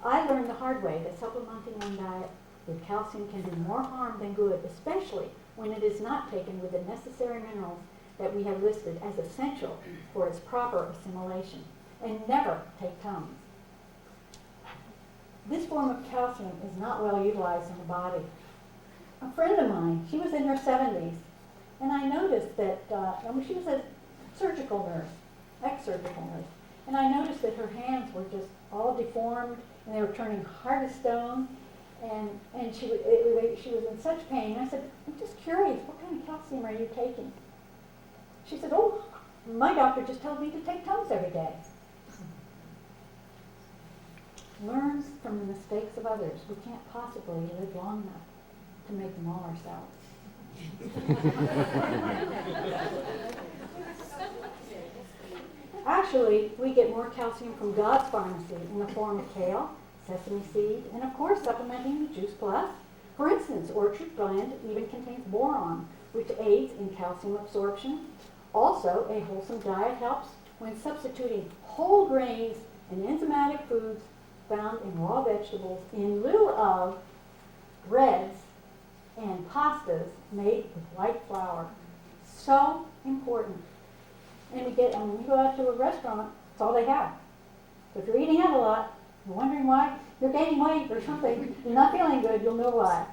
I learned the hard way that supplementing one diet with calcium can do more harm than good, especially when it is not taken with the necessary minerals that we have listed as essential for its proper assimilation. And never take Tums. This form of calcium is not well utilized in the body. A friend of mine, she was in her 70s, and I noticed that, she was a surgical nurse, ex-surgical nurse, and I noticed that her hands were just all deformed, and they were turning hard as stone, and she was in such pain. I said, "I'm just curious, what kind of calcium are you taking?" She said, "Oh, my doctor just told me to take Tums every day." Learn from the mistakes of others. We can't possibly live long enough to make them all ourselves. Actually, we get more calcium from God's pharmacy in the form of kale, sesame seed, and of course supplementing with Juice Plus. For instance, Orchard Blend even contains boron, which aids in calcium absorption. Also, a wholesome diet helps when substituting whole grains and enzymatic foods found in raw vegetables in lieu of breads and pastas made with white flour. So important. And when you go out to a restaurant, it's all they have. So if you're eating out a lot, you're wondering why you're gaining weight or something, you're not feeling good, you'll know why.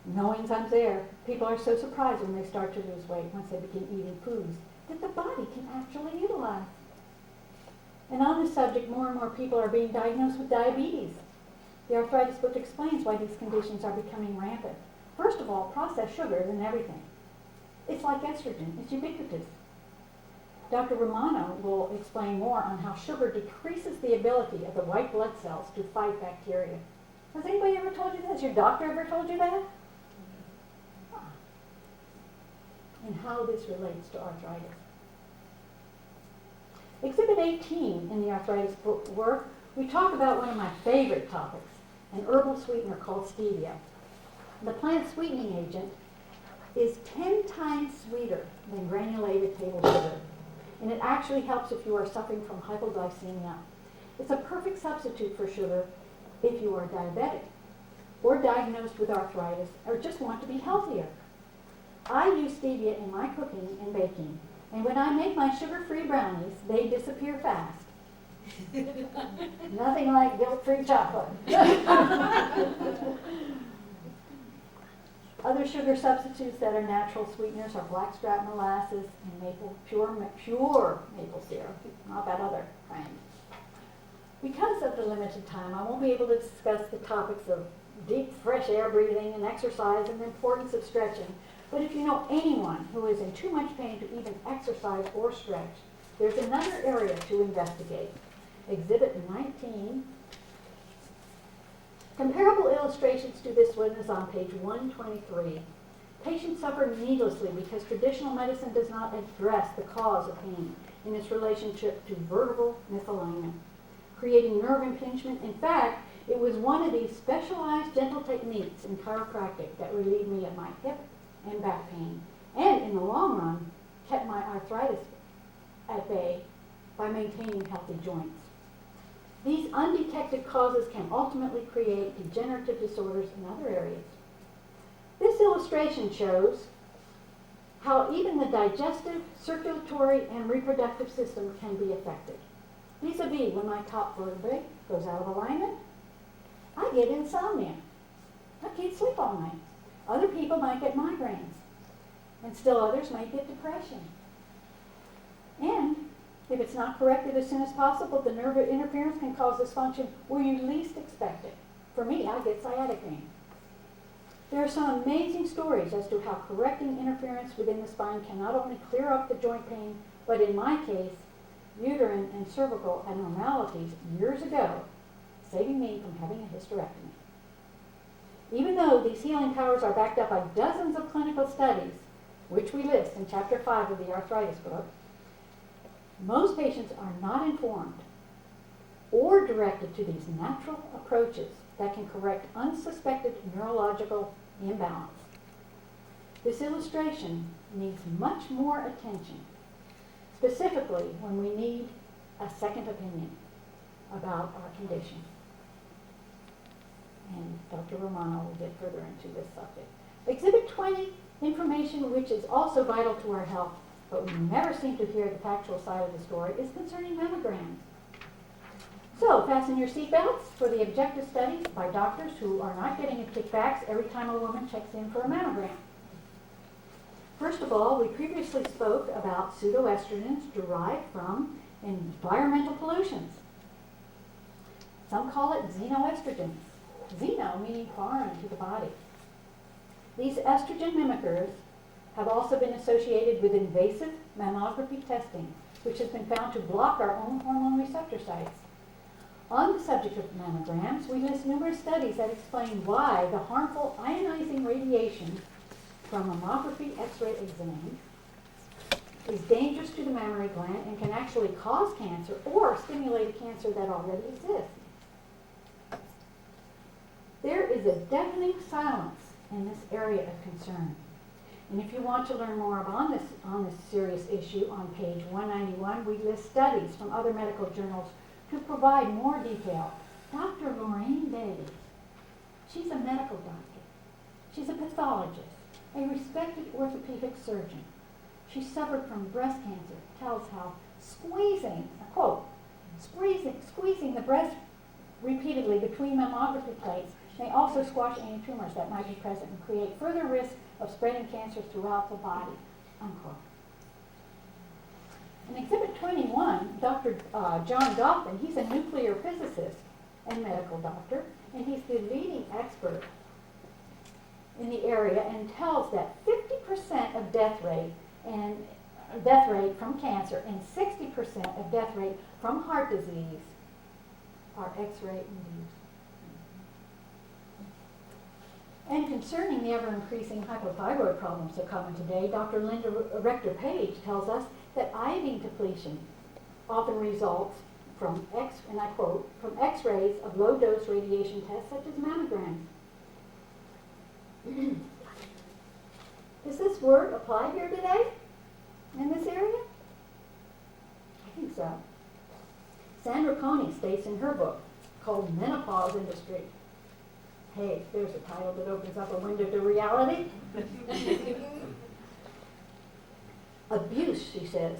Knowing comes there. People are so surprised when they start to lose weight once they begin eating foods that the body can actually utilize. And on this subject, more and more people are being diagnosed with diabetes. The arthritis book explains why these conditions are becoming rampant. First of all, processed sugar is in everything. It's like estrogen, it's ubiquitous. Dr. Romano will explain more on how sugar decreases the ability of the white blood cells to fight bacteria. Has anybody ever told you that? Has your doctor ever told you that? And how this relates to arthritis. Exhibit 18 in the arthritis book work, we talk about one of my favorite topics, an herbal sweetener called stevia. The plant sweetening agent is 10 times sweeter than granulated table sugar, and it actually helps if you are suffering from hypoglycemia. It's a perfect substitute for sugar if you are diabetic or diagnosed with arthritis or just want to be healthier. I use stevia in my cooking and baking, and when I make my sugar-free brownies, they disappear fast. Nothing like guilt-free chocolate. Other sugar substitutes that are natural sweeteners are blackstrap molasses and pure maple syrup, not that other kind. Because of the limited time, I won't be able to discuss the topics of deep, fresh air breathing and exercise and the importance of stretching. But if you know anyone who is in too much pain to even exercise or stretch, there's another area to investigate. Exhibit 19. Comparable illustrations to this one is on page 123. Patients suffer needlessly because traditional medicine does not address the cause of pain in its relationship to vertebral misalignment, creating nerve impingement. In fact, it was one of these specialized gentle techniques in chiropractic that relieved me of my hip and back pain, and in the long run, kept my arthritis at bay by maintaining healthy joints. These undetected causes can ultimately create degenerative disorders in other areas. This illustration shows how even the digestive, circulatory, and reproductive system can be affected. Vis-a-vis, when my top vertebrae goes out of alignment, I get insomnia. I can't sleep all night. Other people might get migraines, and still others might get depression. And if it's not corrected as soon as possible, the nerve interference can cause dysfunction where you least expect it. For me, I get sciatic pain. There are some amazing stories as to how correcting interference within the spine can not only clear up the joint pain, but in my case, uterine and cervical abnormalities years ago, saving me from having a hysterectomy. Even though these healing powers are backed up by dozens of clinical studies, which we list in Chapter 5 of the arthritis book, most patients are not informed or directed to these natural approaches that can correct unsuspected neurological imbalance. This illustration needs much more attention, specifically when we need a second opinion about our condition. And Dr. Romano will get further into this subject. Exhibit 20, information which is also vital to our health, but we never seem to hear the factual side of the story, is concerning mammograms. So, fasten your seatbelts for the objective studies by doctors who are not getting kickbacks every time a woman checks in for a mammogram. First of all, we previously spoke about pseudoestrogens derived from environmental pollutions. Some call it xenoestrogens. Xeno meaning foreign to the body. These estrogen mimickers have also been associated with invasive mammography testing, which has been found to block our own hormone receptor sites. On the subject of mammograms, we list numerous studies that explain why the harmful ionizing radiation from mammography X-ray exams is dangerous to the mammary gland and can actually cause cancer or stimulate a cancer that already exists. There is a deafening silence in this area of concern. And if you want to learn more on this serious issue, on page 191, we list studies from other medical journals to provide more detail. Dr. Lorraine Day, she's a medical doctor. She's a pathologist, a respected orthopedic surgeon. She suffered from breast cancer, tells how squeezing, a quote, squeezing the breast repeatedly between mammography plates may also squash any tumors that might be present and create further risk of spreading cancer throughout the body, unquote. In Exhibit 21, Dr. John Goffman, he's a nuclear physicist and medical doctor, and he's the leading expert in the area and tells that 50% of death rate from cancer and 60% of death rate from heart disease are X-ray induced. And concerning the ever-increasing hypothyroid problems so common today, Dr. Linda Rector-Page tells us that iodine depletion often results from, and I quote, from X-rays of low-dose radiation tests such as mammograms. Does this word apply here today in this area? I think so. Sandra Coney states in her book called Menopause Industry. Hey, there's a title that opens up a window to reality. Abuse, she says,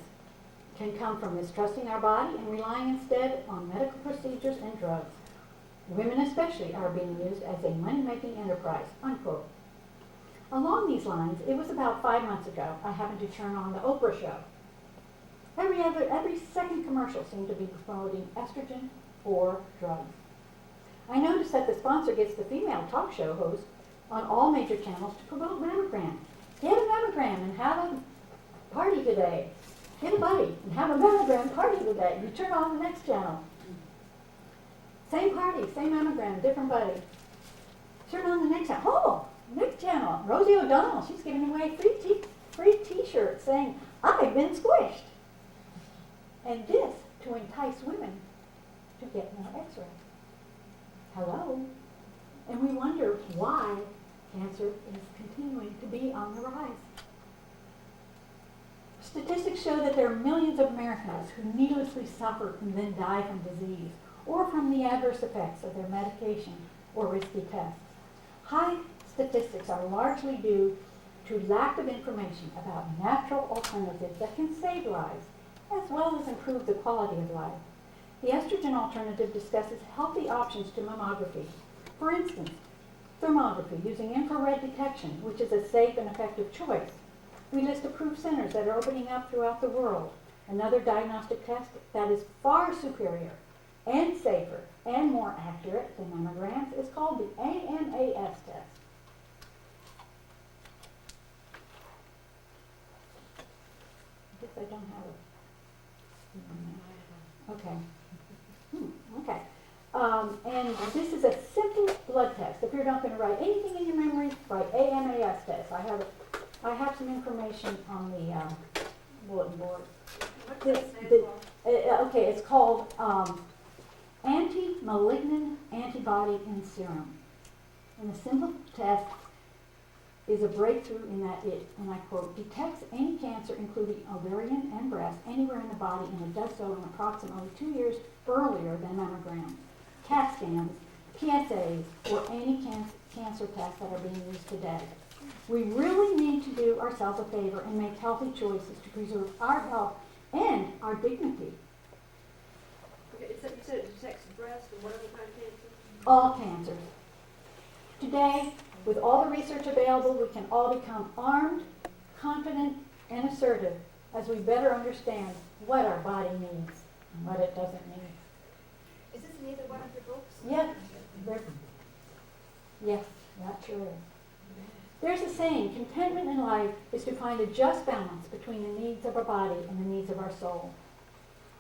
can come from mistrusting our body and relying instead on medical procedures and drugs. Women especially are being used as a money-making enterprise, unquote. Along these lines, it was about 5 months ago, I happened to turn on the Oprah show. Every second commercial seemed to be promoting estrogen or drugs. I noticed that the sponsor gets the female talk show host on all major channels to promote mammograms. Get a mammogram and have a party today. Get a buddy and have a mammogram party today. You turn on the next channel. Same party, same mammogram, different buddy. Turn on the next channel. Oh, next channel. Rosie O'Donnell, she's giving away free t-shirts saying, I've been squished. And this to entice women to get more x-rays. Hello? And we wonder why cancer is continuing to be on the rise. Statistics show that there are millions of Americans who needlessly suffer and then die from disease or from the adverse effects of their medication or risky tests. High statistics are largely due to lack of information about natural alternatives that can save lives, as well as improve the quality of life. The estrogen alternative discusses healthy options to mammography. For instance, thermography using infrared detection, which is a safe and effective choice. We list approved centers that are opening up throughout the world. Another diagnostic test that is far superior and safer and more accurate than mammograms is called the AMAS test. I guess I don't have it. Okay. Okay. And this is a simple blood test. If you're not going to write anything in your memory, write AMAS test. I have some information on the bulletin board. Okay, it's called anti-malignant antibody in serum. And the simple test is a breakthrough in that it, and I quote, detects any cancer, including ovarian and breast, anywhere in the body, and it does so in approximately 2 years earlier than mammograms, CAT scans, PSAs, or any cancer tests that are being used today. We really need to do ourselves a favor and make healthy choices to preserve our health and our dignity. Okay, you said it detects breast and what other kind of cancer? All cancers. Today, with all the research available, we can all become armed, confident, and assertive as we better understand what our body needs and what it doesn't need. Is this in either one of your books? Yes, that sure is. There's a saying, contentment in life is to find a just balance between the needs of our body and the needs of our soul.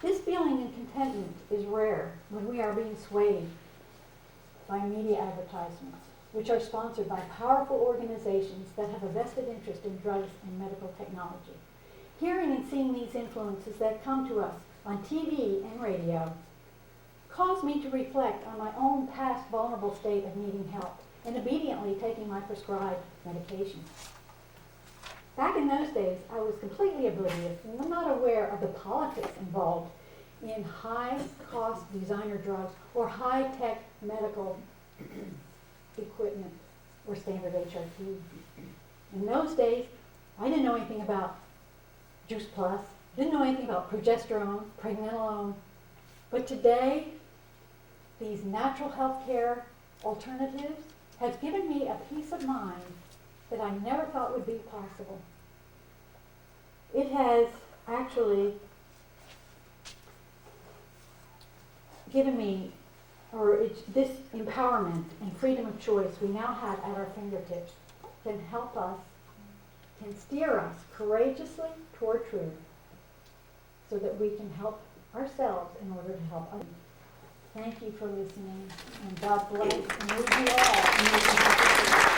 This feeling of contentment is rare when we are being swayed by media advertisements, which are sponsored by powerful organizations that have a vested interest in drugs and medical technology. Hearing and seeing these influences that come to us on TV and radio cause me to reflect on my own past vulnerable state of needing help and obediently taking my prescribed medication. Back in those days, I was completely oblivious and not aware of the politics involved in high-cost designer drugs or high-tech medical equipment or standard HRT. In those days, I didn't know anything about Juice Plus, didn't know anything about progesterone, pregnenolone, but today, these natural health care alternatives has given me a peace of mind that I never thought would be possible. It has actually given me, this empowerment and freedom of choice we now have at our fingertips can help us, can steer us courageously toward truth so that we can help ourselves in order to help others. Thank you for listening, and God bless and lead you all.